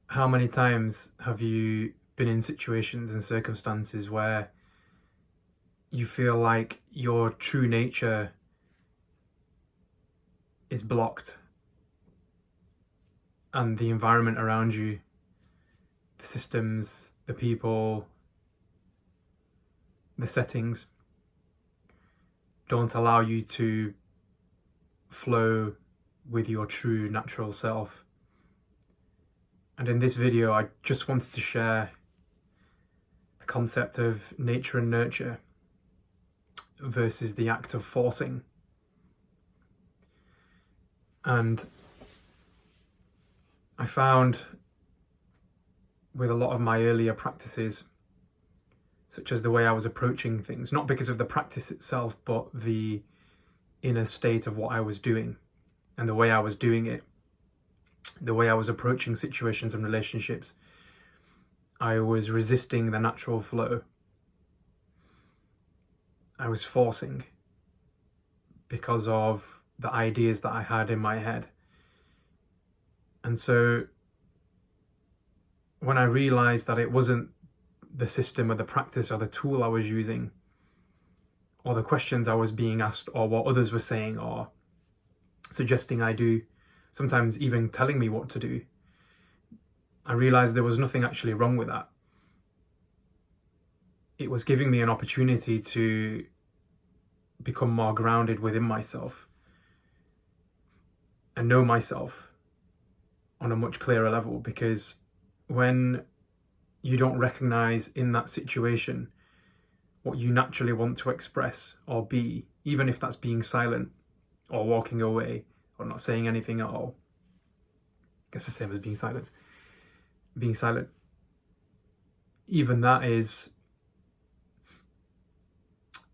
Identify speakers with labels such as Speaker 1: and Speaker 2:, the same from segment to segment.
Speaker 1: How many times have you been in situations and circumstances where you feel like your true nature is blocked and the environment around you, the systems, the people, the settings don't allow you to flow with your true natural self? And in this video, I just wanted to share the concept of nature and nurture versus the act of forcing. And I found with a lot of my earlier practices, such as the way I was approaching things, not because of the practice itself, but the inner state of what I was doing and the way I was doing it, the way I was approaching situations and relationships, I was resisting the natural flow. I was forcing because of the ideas that I had in my head. And so when I realized that it wasn't the system or the practice or the tool I was using or the questions I was being asked or what others were saying or suggesting I do, sometimes even telling me what to do, I realized there was nothing actually wrong with that. It was giving me an opportunity to become more grounded within myself and know myself on a much clearer level, because when you don't recognize in that situation what you naturally want to express or be, even if that's being silent or walking away or not saying anything at all, I guess the same as being silent. Being silent, even that is,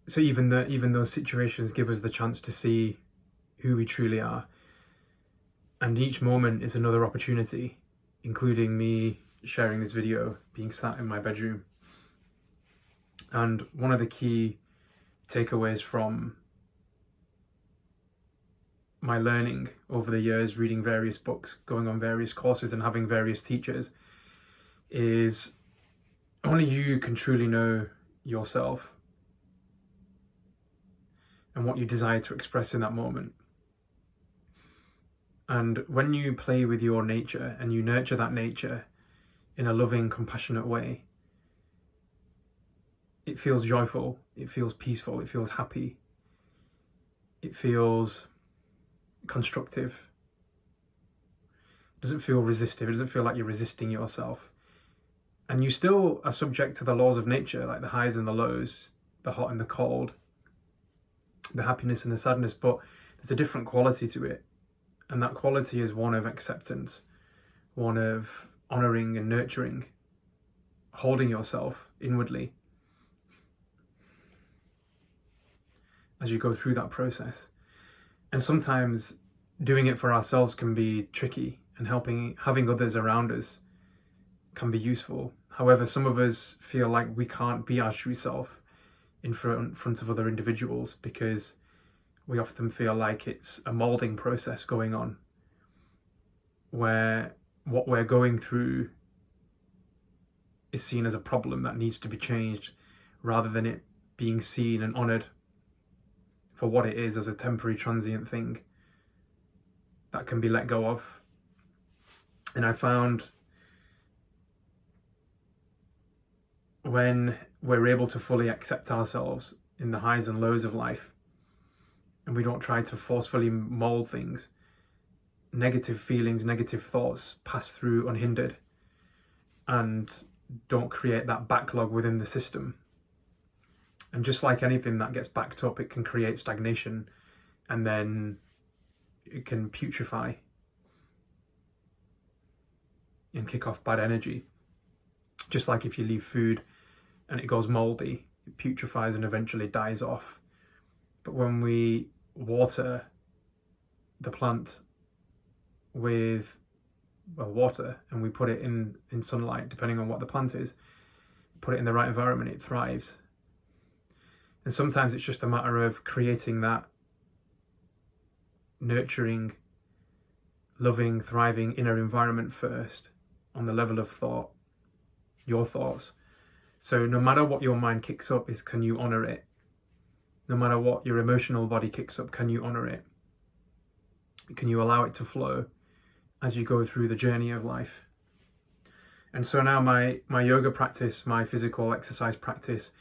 Speaker 1: so even those situations give us the chance to see who we truly are. And each moment is another opportunity, including me sharing this video, being sat in my bedroom. And one of the key takeaways from my learning over the years, reading various books, going on various courses and having various teachers, is only you can truly know yourself and what you desire to express in that moment. And when you play with your nature and you nurture that nature in a loving, compassionate way, it feels joyful, it feels peaceful, it feels happy, it feels constructive. It doesn't feel resistive, it doesn't feel like you're resisting yourself. And you still are subject to the laws of nature, like the highs and the lows, the hot and the cold, the happiness and the sadness, but there's a different quality to it. And that quality is one of acceptance, one of honoring and nurturing, holding yourself inwardly as you go through that process. And sometimes doing it for ourselves can be tricky, and having others around us can be useful. However, some of us feel like we can't be our true self in front of other individuals because we often feel like it's a molding process going on, where what we're going through is seen as a problem that needs to be changed, rather than it being seen and honoured for what it is, as a temporary, transient thing that can be let go of. And I found when we're able to fully accept ourselves in the highs and lows of life, and we don't try to forcefully mold things, negative feelings, negative thoughts pass through unhindered and don't create that backlog within the system. And just like anything that gets backed up, it can create stagnation, and then it can putrefy and kick off bad energy. Just like if you leave food and it goes moldy, it putrefies and eventually dies off. But when we water the plant with water, and we put it in sunlight, depending on what the plant is, put it in the right environment, it thrives. And sometimes it's just a matter of creating that nurturing, loving, thriving inner environment first, on the level of thought, your thoughts. So no matter what your mind kicks up is, can you honor it? No matter what your emotional body kicks up, can you honor it? Can you allow it to flow as you go through the journey of life? And so now my yoga practice, my physical exercise practice,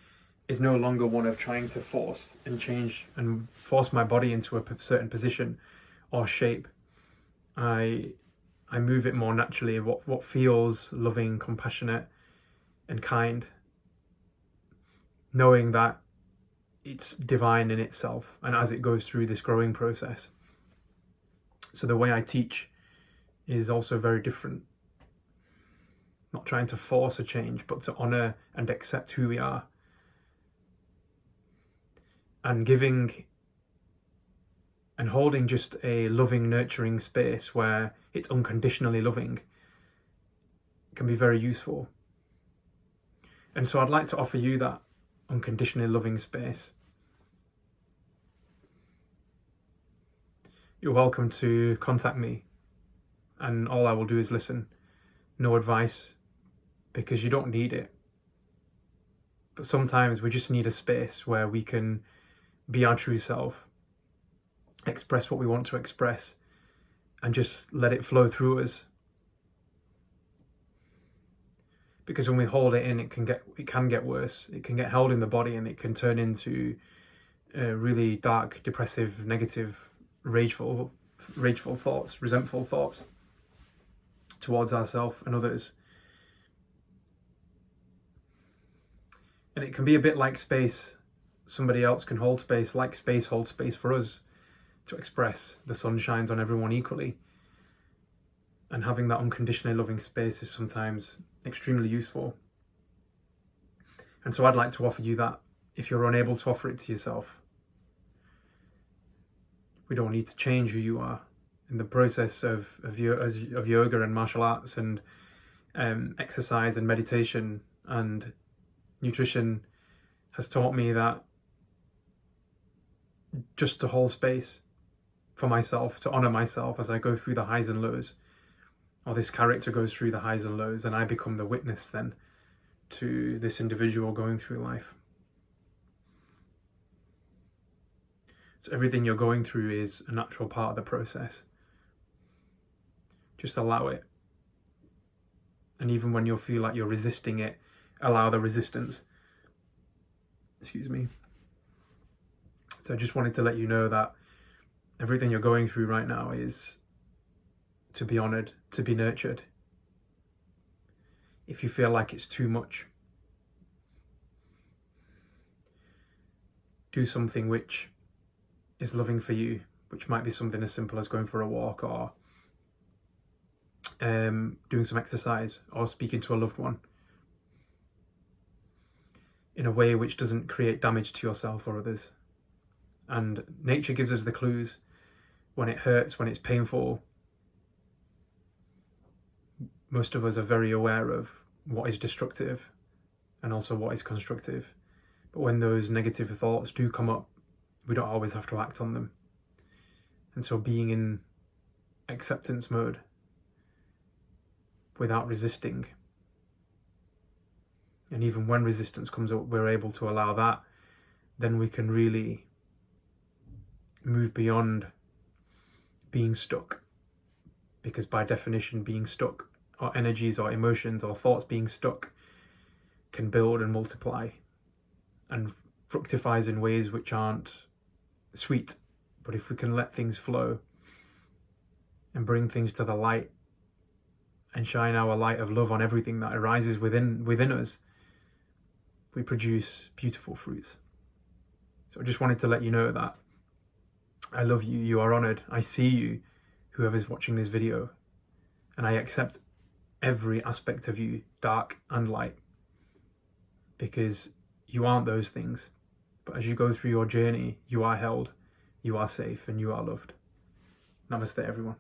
Speaker 1: is no longer one of trying to force and change and force my body into a certain position or shape. I move it more naturally, what feels loving, compassionate, and kind, knowing that it's divine in itself and as it goes through this growing process. So the way I teach is also very different. Not trying to force a change, but to honor and accept who we are. And giving and holding just a loving, nurturing space where it's unconditionally loving can be very useful. And so I'd like to offer you that unconditionally loving space. You're welcome to contact me, and all I will do is listen. No advice, because you don't need it. But sometimes we just need a space where we can be our true self, express what we want to express, and just let it flow through us. Because when we hold it in, it can get worse. It can get held in the body, and it can turn into really dark, depressive, negative, rageful thoughts, resentful thoughts towards ourselves and others. And it can be a bit like space. Somebody else can hold space, like space holds space for us to express. The sun shines on everyone equally. And having that unconditionally loving space is sometimes extremely useful. And so I'd like to offer you that if you're unable to offer it to yourself. We don't need to change who you are. In the process of yoga and martial arts and exercise and meditation and nutrition has taught me that just to hold space for myself, to honor myself as I go through the highs and lows, or this character goes through the highs and lows, and I become the witness then to this individual going through life. So everything you're going through is a natural part of the process. Just allow it. And even when you feel like you're resisting it, allow the resistance. Excuse me. So I just wanted to let you know that everything you're going through right now is to be honored, to be nurtured. If you feel like it's too much, do something which is loving for you, which might be something as simple as going for a walk or doing some exercise or speaking to a loved one in a way which doesn't create damage to yourself or others. And nature gives us the clues when it hurts, when it's painful. Most of us are very aware of what is destructive and also what is constructive. But when those negative thoughts do come up, we don't always have to act on them. And so being in acceptance mode without resisting, and even when resistance comes up, we're able to allow that, then we can really move beyond being stuck. Because by definition, being stuck, our energies, our emotions, our thoughts being stuck can build and multiply and fructifies in ways which aren't sweet. But if we can let things flow and bring things to the light and shine our light of love on everything that arises within us, we produce beautiful fruits. So I just wanted to let you know that I love you, you are honored, I see you, whoever's watching this video, and I accept every aspect of you, dark and light, because you aren't those things. But as you go through your journey, you are held, you are safe, and you are loved. Namaste, everyone.